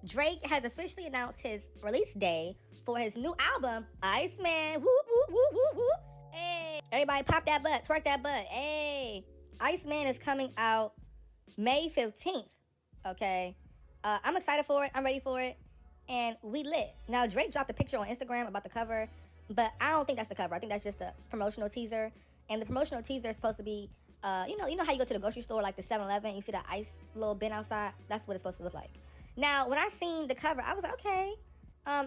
Drake has officially announced his release day for his new album, Iceman. Whoop, whoop, whoop, whoop, whoop. Hey, everybody pop that butt, twerk that butt. Hey, Iceman is coming out May 15th, okay? I'm excited for it. I'm ready for it. And we lit. Now, Drake dropped a picture on Instagram about the cover, but I don't think that's the cover. I think that's just a promotional teaser. And the promotional teaser is supposed to be, you know how you go to the grocery store, like the 7-Eleven, you see that ice little bin outside? That's what it's supposed to look like. Now, when I seen the cover, I was like, okay,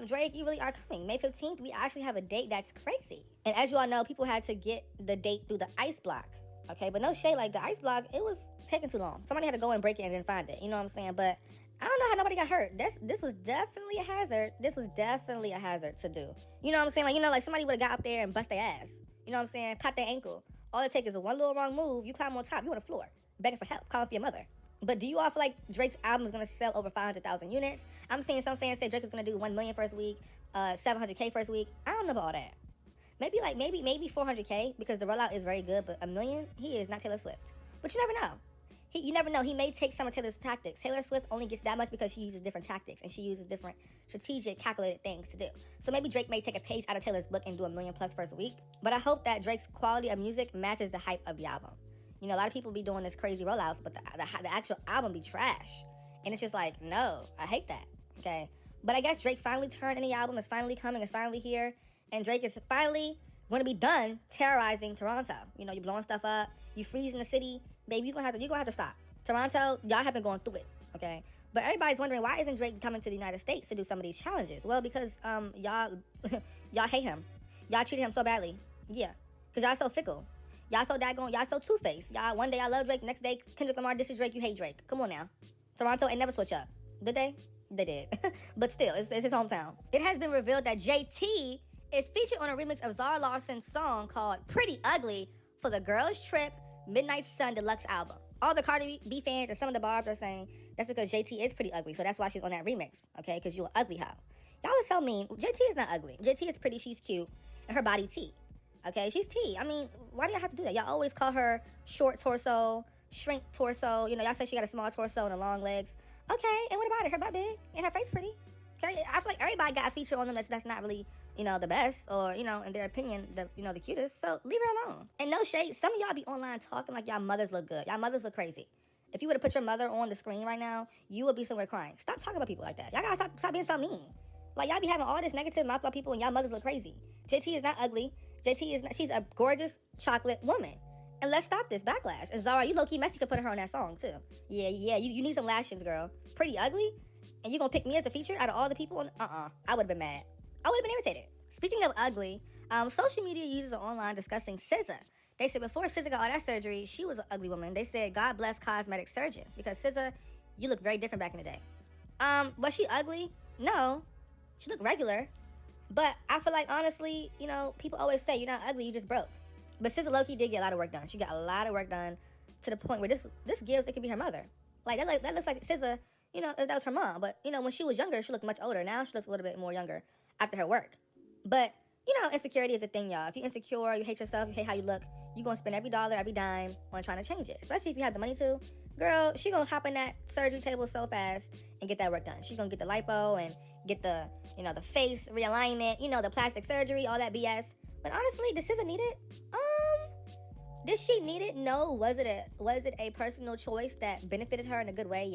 Drake, you really are coming. May 15th, we actually have a date that's crazy. And as you all know, people had to get the date through the ice block. Okay, but no shade, like the ice block, it was taking too long. Somebody had to go and break it and then find it. You know what I'm saying? But I don't know how nobody got hurt. This was definitely a hazard. This was definitely a hazard to do. You know what I'm saying? Like somebody would have got up there and bust their ass. You know what I'm saying? Pop their ankle. All it takes is one little wrong move. You climb on top. You on the floor. Begging for help. Calling for your mother. But do you all feel like Drake's album is going to sell over 500,000 units? I'm seeing some fans say Drake is going to do 1 million first week, 700K first week. I don't know about all that. Maybe 400K because the rollout is very good, but 1 million, he is not Taylor Swift. But you never know. You never know. He may take some of Taylor's tactics. Taylor Swift only gets that much because she uses different tactics and she uses different strategic, calculated things to do. So maybe Drake may take a page out of Taylor's book and do 1 million plus first week. But I hope that Drake's quality of music matches the hype of the album. You know, a lot of people be doing this crazy rollouts, but the actual album be trash. And it's just like, no, I hate that. Okay. But I guess Drake finally turned in the album. It's finally coming. It's finally here. And Drake is finally going to be done terrorizing Toronto. You know, you're blowing stuff up. You freezing the city. Baby, you're going to have to stop. Toronto, y'all have been going through it. Okay. But everybody's wondering, why isn't Drake coming to the United States to do some of these challenges? Well, because y'all hate him. Y'all treated him so badly. Yeah. Because y'all so fickle. Y'all so daggone, y'all so two-faced. Y'all, one day I love Drake, next day Kendrick Lamar disses Drake, you hate Drake. Come on now. Toronto ain't never switch up. Did they? They did. But still, it's his hometown. It has been revealed that JT is featured on a remix of Zara Larsson's song called Pretty Ugly for the Girls Trip Midnight Sun Deluxe album. All the Cardi B fans and some of the barbs are saying that's because JT is pretty ugly, so that's why she's on that remix, okay? Because you're ugly hoe. Y'all are so mean. JT is not ugly. JT is pretty, she's cute, and her body T. Okay, she's T. I mean, why do y'all have to do that? Y'all always call her short torso, shrink torso. You know, y'all say she got a small torso and a long legs. Okay, and what about it? Her butt big and her face pretty. Okay, I feel like everybody got a feature on them that's not really, you know, the best or, you know, in their opinion, the cutest. So leave her alone. And no shade, some of y'all be online talking like y'all mothers look good. Y'all mothers look crazy. If you were to put your mother on the screen right now, you would be somewhere crying. Stop talking about people like that. Y'all gotta stop being so mean. Like, y'all be having all this negative mouth about people and y'all mothers look crazy. JT is not ugly. She's a gorgeous chocolate woman. And let's stop this backlash. And Zara, you low-key messy for putting her on that song, too. Yeah, you need some lashings, girl. Pretty ugly? And you gonna pick me as a feature out of all the people? I would've been mad. I would've been irritated. Speaking of ugly, social media users are online discussing SZA. They said before SZA got all that surgery, she was an ugly woman. They said, God bless cosmetic surgeons. Because SZA, you look very different back in the day. Was she ugly? No. She looked regular. But I feel like, honestly, you know, people always say, you're not ugly, you just broke. But SZA low-key did get a lot of work done. She got a lot of work done to the point where this gives, it could be her mother. Like, that looks like SZA, you know, if that was her mom. But, you know, when she was younger, she looked much older. Now she looks a little bit more younger after her work. But, you know, insecurity is a thing, y'all. If you're insecure, you hate yourself, you hate how you look, you're going to spend every dollar, every dime on trying to change it. Especially if you have the money to. Girl, she going to hop in that surgery table so fast and get that work done. She's going to get the lipo and get the, you know, the face realignment, you know, the plastic surgery, all that BS. But honestly, did SZA need it? Did she need it? No. Was it a personal choice that benefited her in a good way?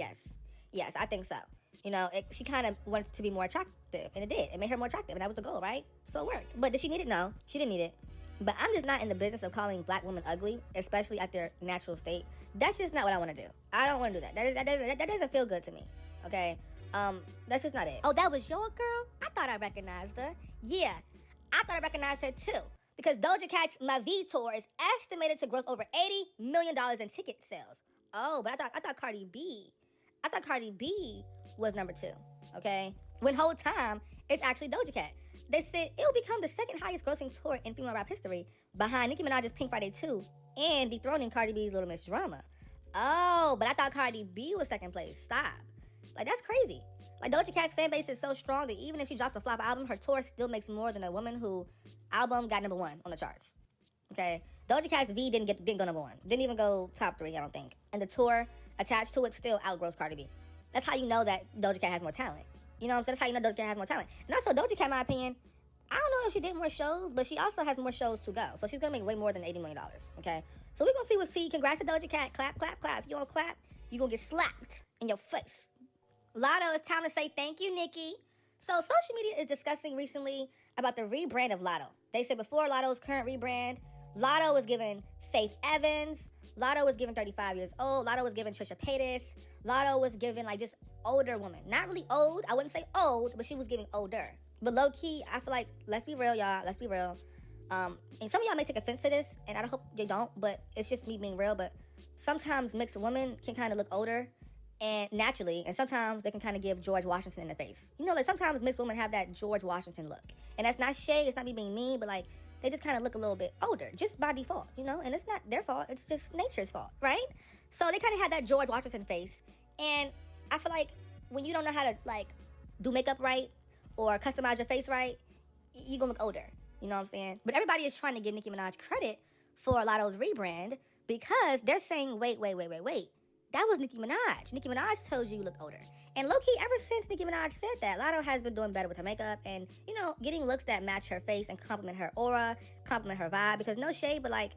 Yes, I think so. You know, she kind of wanted to be more attractive, and it did. It made her more attractive, and that was the goal, right? So it worked. But did she need it? No, she didn't need it. But I'm just not in the business of calling black women ugly, especially at their natural state. That's just not what I want to do. I don't want to do that. That doesn't feel good to me, okay? That's just not it. Oh, that was your girl? I thought I recognized her. Yeah, I thought I recognized her too. Because Doja Cat's Ma Vie tour is estimated to gross over $80 million in ticket sales. Oh, but I thought Cardi B was number 2, okay? When whole time, it's actually Doja Cat. They said it will become the second highest grossing tour in female rap history behind Nicki Minaj's Pink Friday 2 and dethroning Cardi B's Little Miss Drama. Oh, but I thought Cardi B was second place. Stop. Like, that's crazy. Like, Doja Cat's fan base is so strong that even if she drops a flop album, her tour still makes more than a woman who album got number 1 on the charts. Okay? Doja Cat's V didn't go number 1. Didn't even go top 3, I don't think. And the tour attached to it still outgrows Cardi B. That's how you know that Doja Cat has more talent. You know what I'm saying? That's how you know Doja Cat has more talent. And also, Doja Cat, in my opinion, I don't know if she did more shows, but she also has more shows to go. So she's going to make way more than $80 million, okay? So we're going to see what C. Congrats to Doja Cat. Clap, clap, clap. If you don't clap, you're going to get slapped in your face. Lotto, it's time to say thank you, Nicki. So social media is discussing recently about the rebrand of Lotto. They said before Lotto's current rebrand, Lotto was given Faith Evans. Lotto was given 35 years old. Lotto was given Trisha Paytas. Lotto was given like just older woman. Not really old. I wouldn't say old, but she was giving older. But low key, I feel like, let's be real, y'all. Let's be real. And some of y'all may take offense to this, and I hope you don't, but it's just me being real. But sometimes mixed women can kind of look older and naturally, and sometimes they can kind of give George Washington in the face. You know, like sometimes mixed women have that George Washington look. And that's not shade, it's not me being mean, but like, they just kind of look a little bit older, just by default, you know? And it's not their fault, it's just nature's fault, right? So they kind of had that George Washington face. And I feel like when you don't know how to, like, do makeup right or customize your face right, you're gonna look older, you know what I'm saying? But everybody is trying to give Nicki Minaj credit for Lotto's rebrand because they're saying, wait. That was Nicki Minaj. Nicki Minaj told you look older. And low-key, ever since Nicki Minaj said that, Lotto has been doing better with her makeup and, you know, getting looks that match her face and complement her aura, complement her vibe. Because no shade, but like,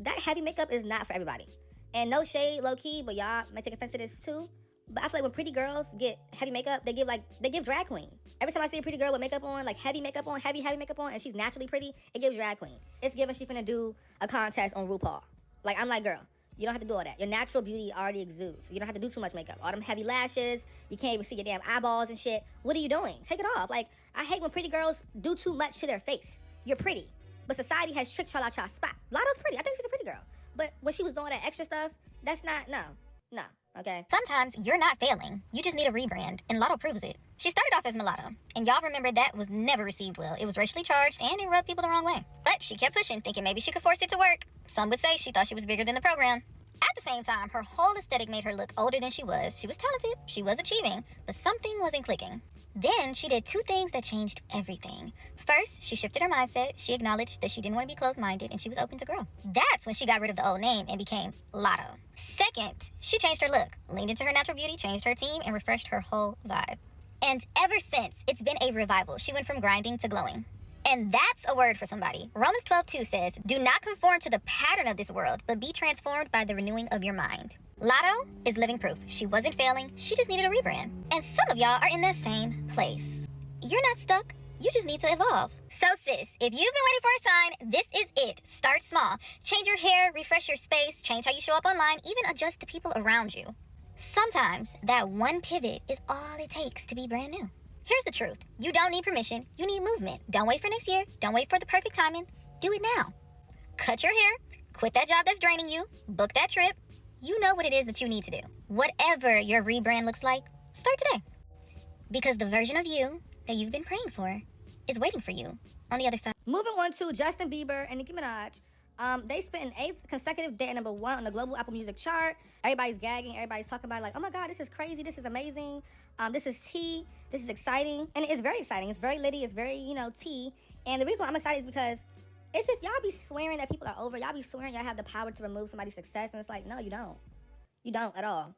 that heavy makeup is not for everybody. And no shade, low-key, but y'all might take offense to this too. But I feel like when pretty girls get heavy makeup, they give drag queen. Every time I see a pretty girl with makeup on, like heavy makeup on, heavy makeup on, and she's naturally pretty, it gives drag queen. It's given she finna do a contest on RuPaul. Like, I'm like, girl, you don't have to do all that. Your natural beauty already exudes. You don't have to do too much makeup. All them heavy lashes, you can't even see your damn eyeballs and shit. What are you doing? Take it off. Like, I hate when pretty girls do too much to their face. You're pretty. But society has tricked y'all out y'all spot. Lotto's pretty. I think she's a pretty girl. But when she was doing that extra stuff, that's not, no, okay? Sometimes you're not failing. You just need a rebrand, and Lotto proves it. She started off as Mulatto, and y'all remember that was never received well. It was racially charged, and it rubbed people the wrong way. But she kept pushing, thinking maybe she could force it to work. Some would say she thought she was bigger than the program. At the same time, her whole aesthetic made her look older than she was. She was talented, she was achieving, but something wasn't clicking. Then she did two things that changed everything. First, she shifted her mindset. She acknowledged that she didn't want to be closed-minded and she was open to grow. That's when she got rid of the old name and became Lotto. Second, she changed her look, leaned into her natural beauty, changed her team, and refreshed her whole vibe. And ever since, it's been a revival. She went from grinding to glowing. And that's a word for somebody. Romans 12:2 says, do not conform to the pattern of this world, but be transformed by the renewing of your mind. Lotto is living proof. She wasn't failing. She just needed a rebrand. And some of y'all are in that same place. You're not stuck. You just need to evolve. So sis, if you've been waiting for a sign, this is it. Start small. Change your hair, refresh your space, change how you show up online, even adjust the people around you. Sometimes that one pivot is all it takes to be brand new. Here's the truth. You don't need permission. You need movement. Don't wait for next year. Don't wait for the perfect timing. Do it now. Cut your hair. Quit that job that's draining you. Book that trip. You know what it is that you need to do. Whatever your rebrand looks like, start today. Because the version of you that you've been praying for is waiting for you on the other side. Moving on to Justin Bieber and Nicki Minaj. They spent an 8th consecutive day at #1 on the global Apple Music chart. Everybody's gagging. Everybody's talking about like, oh my God, this is crazy. This is amazing. This is tea. This is exciting. And it's very exciting. It's very litty. It's very, tea. And the reason why I'm excited is because it's just y'all be swearing that people are over. Y'all be swearing y'all have the power to remove somebody's success. And it's like, no, you don't. You don't at all.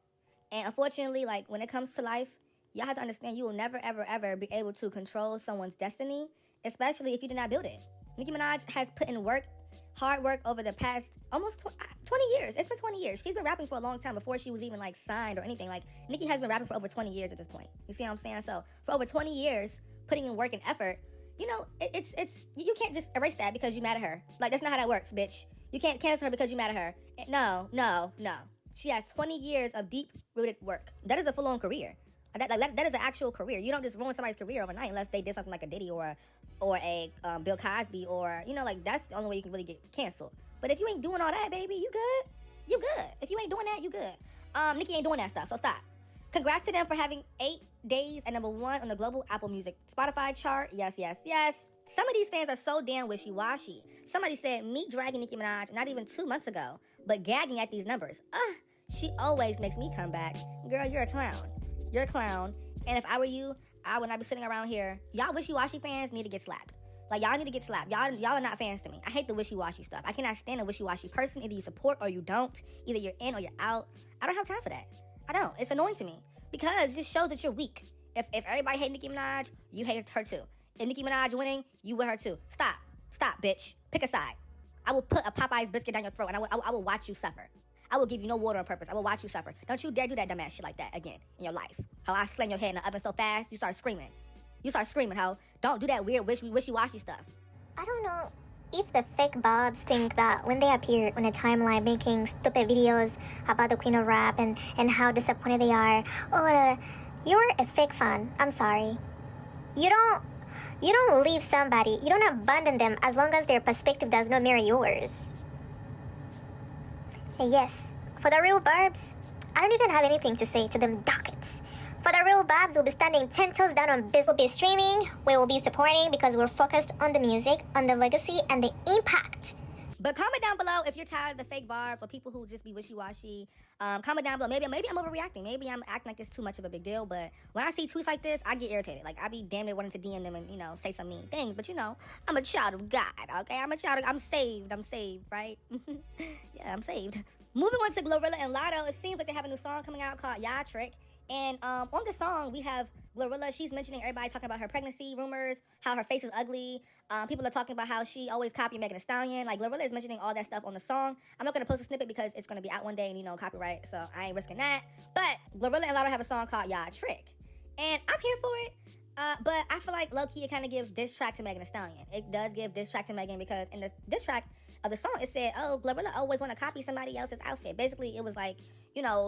And unfortunately, like when it comes to life, y'all have to understand you will never, ever, ever be able to control someone's destiny, especially if you did not build it. Nicki Minaj has put in work, hard work over the past almost 20 years. It's been 20 years. She's been rapping for a long time before she was even like signed or anything. Like Nicki has been rapping for over 20 years at this point. You see what I'm saying? So for over 20 years, putting in work and effort, it's you can't just erase that because you mad at her. Like that's not how that works, bitch. You can't cancel her because you mad at her. No. She has 20 years of deep-rooted work. That is a full-on career. That is an actual career. You don't just ruin somebody's career overnight unless they did something like a Diddy or a Bill Cosby or, like that's the only way you can really get canceled. But if you ain't doing all that, baby, you good. You good. If you ain't doing that, you good. Nicki ain't doing that stuff, so stop. Congrats to them for having 8 days at #1 on the global Apple Music Spotify chart. Yes. Some of these fans are so damn wishy-washy. Somebody said, meet dragging Nicki Minaj not even 2 months ago, but gagging at these numbers. She always makes me come back. Girl, you're a clown. You're a clown. And if I were you, I would not be sitting around here. Y'all wishy-washy fans need to get slapped. Like, y'all need to get slapped. Y'all are not fans to me. I hate the wishy-washy stuff. I cannot stand a wishy-washy person. Either you support or you don't. Either you're in or you're out. I don't have time for that. I don't. It's annoying to me. because it just shows that you're weak. If everybody hate Nicki Minaj, you hate her too. If Nicki Minaj winning, you with her too. Stop, bitch. Pick a side. I will put a Popeye's biscuit down your throat, and I will watch you suffer. I will give you no water on purpose. I will watch you suffer. Don't you dare do that dumbass shit like that again in your life. How I slam your head in the oven so fast, you start screaming. You start screaming, ho. Don't do that weird wishy-washy stuff. I don't know if the fake Bobs think that when they appear on a timeline making stupid videos about the Queen of Rap and how disappointed they are, you're a fake fan. I'm sorry. You don't leave somebody. You don't abandon them as long as their perspective does not mirror yours. And yes, for the real Barbs, I don't even have anything to say to them dockets. For the real Barbs, we'll be standing 10 toes down on biz. We'll be streaming, we will be supporting because we're focused on the music, on the legacy, and the impact. But comment down below if you're tired of the fake Barbs or people who just be wishy-washy. Comment down below. Maybe I'm overreacting. Maybe I'm acting like it's too much of a big deal. But when I see tweets like this, I get irritated. Like, I be damn near wanting to DM them and, say some mean things. But, I'm a child of God, okay? I'm saved, right? Yeah, I'm saved. Moving on to Glorilla and Lotto, it seems like they have a new song coming out called Ya Trick. And on the song, we have Glorilla. She's mentioning everybody talking about her pregnancy rumors, how her face is ugly. People are talking about how she always copy Megan Thee Stallion. Like, Glorilla is mentioning all that stuff on the song. I'm not going to post a snippet because it's going to be out one day and, copyright, so I ain't risking that. But Glorilla and Lotto have a song called Ya Trick. And I'm here for it. But I feel like low-key it kind of gives diss track to Megan Thee Stallion. It does give diss track to Megan because in the diss track of the song, it said, oh, Glorilla always want to copy somebody else's outfit. Basically, it was like,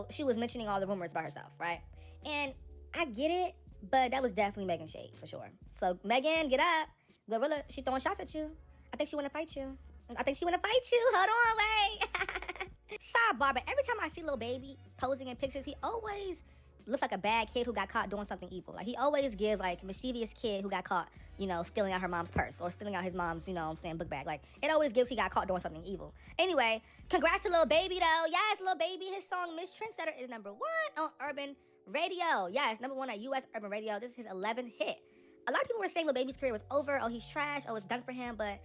she was mentioning all the rumors about herself, right? And I get it, but that was definitely Megan shade, for sure. So, Megan, get up. Glorilla, she throwing shots at you. I think she want to fight you. Hold on, wait. Sidebar, but every time I see Lil Baby posing in pictures, he always looks like a bad kid who got caught doing something evil. Like, he always gives, like, mischievous kid who got caught, stealing out her mom's purse or stealing out his mom's, book bag. Like, it always gives he got caught doing something evil. Anyway, congrats to Lil Baby, though. Yes, Lil Baby, his song Miss Trendsetter is #1 on Urban Radio. Yes, #1 at US Urban Radio. This is his 11th hit. A lot of people were saying Lil Baby's career was over. Oh, he's trash. Oh, it's done for him. But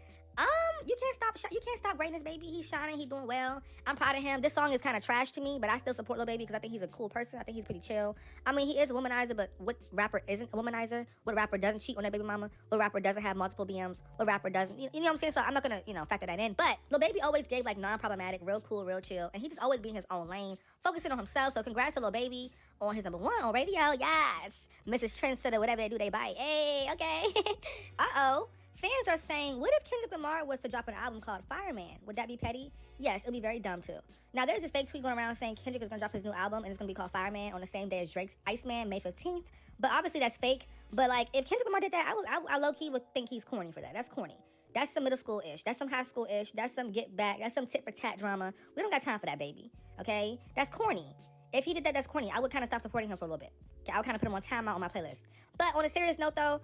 you can't stop greatness, baby. He's shining. He's doing well. I'm proud of him. This song is kind of trash to me, but I still support Lil Baby because I think he's a cool person. I think he's pretty chill. I mean, he is a womanizer, but what rapper isn't a womanizer? What rapper doesn't cheat on their baby mama? What rapper doesn't have multiple BMs? What rapper doesn't? You know what I'm saying? So I'm not gonna, factor that in. But Lil Baby always gave like non-problematic, real cool, real chill, and he just always be in his own lane, focusing on himself. So congrats to Lil Baby on his #1 on radio. Yes, Mrs. Trendsetter, whatever they do, they bite. Hey, okay. Uh-oh. Fans are saying, what if Kendrick Lamar was to drop an album called Fireman? Would that be petty? Yes, it'll be very dumb too. Now, there's this fake tweet going around saying Kendrick is going to drop his new album and it's going to be called Fireman on the same day as Drake's Iceman, May 15th. But obviously that's fake. But like, if Kendrick Lamar did that, I low-key would think he's corny for that. That's corny. That's some middle school-ish. That's some high school-ish. That's some get back. That's some tit-for-tat drama. We don't got time for that, baby. Okay? That's corny. If he did that, that's corny. I would kind of stop supporting him for a little bit. Okay? I would kind of put him on timeout on my playlist. But on a serious note, though,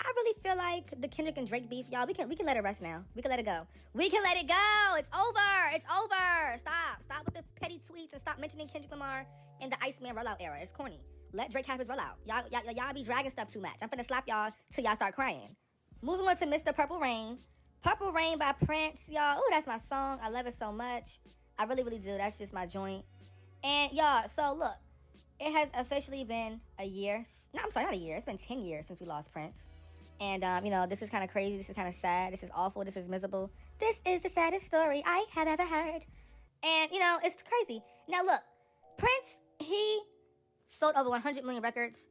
I really feel like the Kendrick and Drake beef, y'all, we can let it rest now. We can let it go. We can let it go. It's over. It's over. Stop with the petty tweets and stop mentioning Kendrick Lamar in the Iceman rollout era. It's corny. Let Drake have his rollout. Y'all be dragging stuff too much. I'm finna slap y'all till y'all start crying. Moving on to Mr. Purple Rain. Purple Rain by Prince, y'all. Ooh, that's my song. I love it so much. I really, really do. That's just my joint. And y'all, so look, it has officially been a year. No, I'm sorry, not a year. It's been 10 years since we lost Prince. And, this is kind of crazy. This is kind of sad. This is awful. This is miserable. This is the saddest story I have ever heard. And, it's crazy. Now, look, Prince, he sold over 100 million records.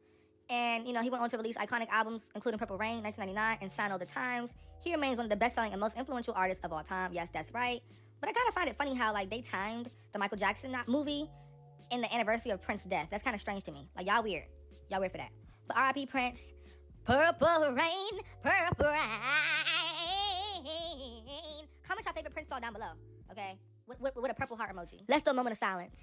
And, he went on to release iconic albums, including Purple Rain, 1999, and Sign of the Times. He remains one of the best-selling and most influential artists of all time. Yes, that's right. But I gotta find it funny how, like, they timed the Michael Jackson movie in the anniversary of Prince's death. That's kind of strange to me. Like, y'all weird. Y'all weird for that. But R.I.P. Prince. Purple rain, purple rain. Comment your favorite Prince song down below, okay? With a purple heart emoji. Let's do a moment of silence.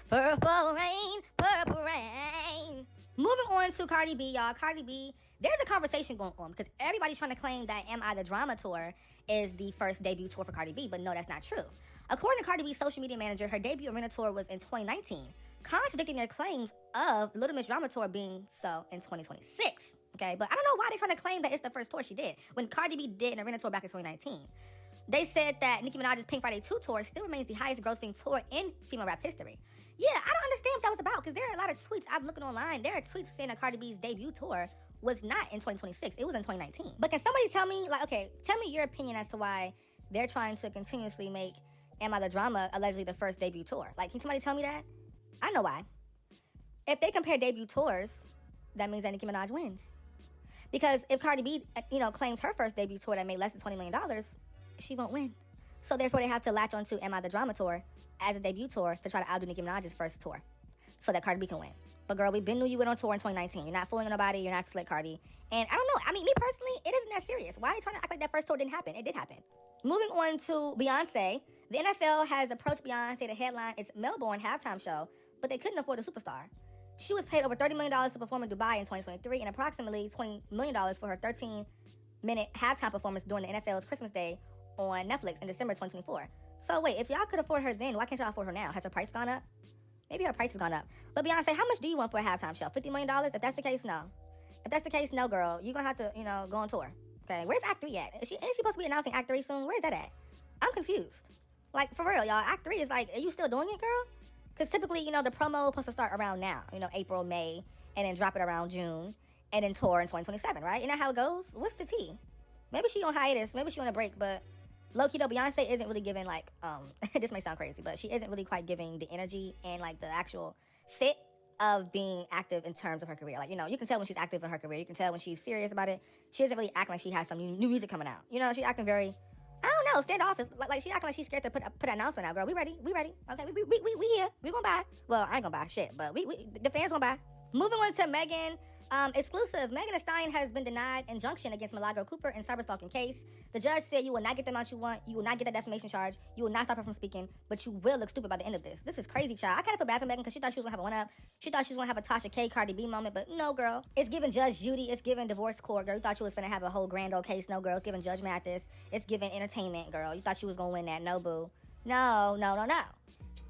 Purple rain, purple rain. Moving on to Cardi B, y'all. Cardi B, there's a conversation going on because everybody's trying to claim that Am I the Drama Tour is the first debut tour for Cardi B, but no, that's not true. According to Cardi B's social media manager, her debut arena tour was in 2019, contradicting their claims of Little Miss Drama Tour being so in 2026, okay? But I don't know why they're trying to claim that it's the first tour she did when Cardi B did an arena tour back in 2019. They said that Nicki Minaj's Pink Friday 2 tour still remains the highest grossing tour in female rap history. Yeah, I don't understand what that was about, because there are a lot of tweets I'm looking online. There are tweets saying that Cardi B's debut tour was not in 2026. It was in 2019. But can somebody tell me, like, okay, tell me your opinion as to why they're trying to continuously make Am I the Drama allegedly the first debut tour? Like, can somebody tell me that? I know why. If they compare debut tours, that means that Nicki Minaj wins. Because if Cardi B, claims her first debut tour that made less than $20 million, she won't win. So therefore, they have to latch onto Am I the Drama tour as a debut tour to try to outdo Nicki Minaj's first tour, so that Cardi B can win. But girl, we've been knew you went on tour in 2019. You're not fooling nobody. You're not slick, Cardi. And I don't know. I mean, me personally, it isn't that serious. Why are you trying to act like that first tour didn't happen? It did happen. Moving on to Beyonce. The NFL has approached Beyonce to headline its Melbourne halftime show, but they couldn't afford a superstar. She was paid over $30 million to perform in Dubai in 2023 and approximately $20 million for her 13-minute halftime performance during the NFL's Christmas Day on Netflix in December 2024. So wait, if y'all could afford her then, why can't y'all afford her now? Has her price gone up? Maybe her price has gone up. But Beyonce, how much do you want for a halftime show? $50 million? If that's the case, no. If that's the case, no, girl. You're going to have to, go on tour. Okay, where's Act 3 at? Ain't she supposed to be announcing Act 3 soon? Where's that at? I'm confused. Like, for real, y'all. Act 3 is like, are you still doing it, girl? Because typically, the promo is supposed to start around now. April, May, and then drop it around June, and then tour in 2027, right? You know how it goes? What's the tea? Maybe she on hiatus. Maybe she on a break, but low-key though, Beyonce isn't really giving, like, this may sound crazy, but she isn't really quite giving the energy and, like, the actual fit of being active in terms of her career. Like, you can tell when she's active in her career. You can tell when she's serious about it. She isn't really acting like she has some new music coming out. She's acting very, I don't know, standoffish. Like she acting like she's scared to put an announcement out. Girl, we ready. Okay, we here. We gonna buy. Well, I ain't gonna buy shit, but the fans gonna buy. Moving on to Megan. Exclusive. Megan Thee Stallion has been denied injunction against Milagro Cooper in cyberstalking case. The judge said you will not get the amount you want. You will not get that defamation charge. You will not stop her from speaking, but you will look stupid by the end of this. This is crazy, child. I kind of feel bad for Megan because she thought she was going to have a one-up. She thought she was going to have a Tasha K, Cardi B moment, but no, girl. It's giving Judge Judy. It's giving divorce court, girl. You thought you was going to have a whole grand old case. No, girl. It's giving Judge Mathis. It's giving entertainment, girl. You thought she was going to win that. No, boo. No.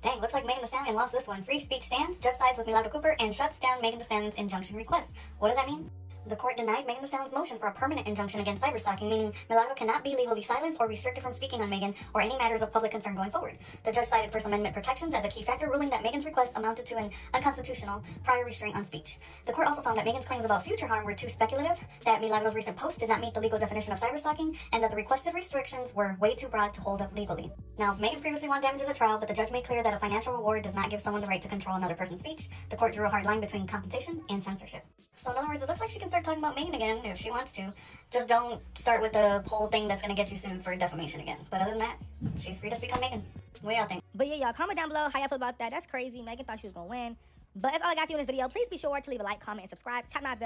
Dang, looks like Megan Thee Stallion lost this one. Free speech stands, judge sides with Milagro Cooper, and shuts down Megan Thee Stallion's injunction request. What does that mean? The court denied Megan Thee Stallion's motion for a permanent injunction against cyberstalking, meaning Milagro cannot be legally silenced or restricted from speaking on Megan or any matters of public concern going forward. The judge cited First Amendment protections as a key factor, ruling that Megan's request amounted to an unconstitutional prior restraint on speech. The court also found that Megan's claims about future harm were too speculative, that Milagro's recent post did not meet the legal definition of cyberstalking, and that the requested restrictions were way too broad to hold up legally. Now, Megan previously won damages at trial, but the judge made clear that a financial reward does not give someone the right to control another person's speech. The court drew a hard line between compensation and censorship. So in other words, it looks like she can start talking about Megan again if she wants to. Just don't start with the whole thing that's going to get you sued for defamation again. But other than that, she's free to speak on Megan. What do y'all think? But yeah, y'all, comment down below how y'all feel about that. That's crazy. Megan thought she was going to win. But that's all I got for you in this video. Please be sure to leave a like, comment, and subscribe. Tap my bell.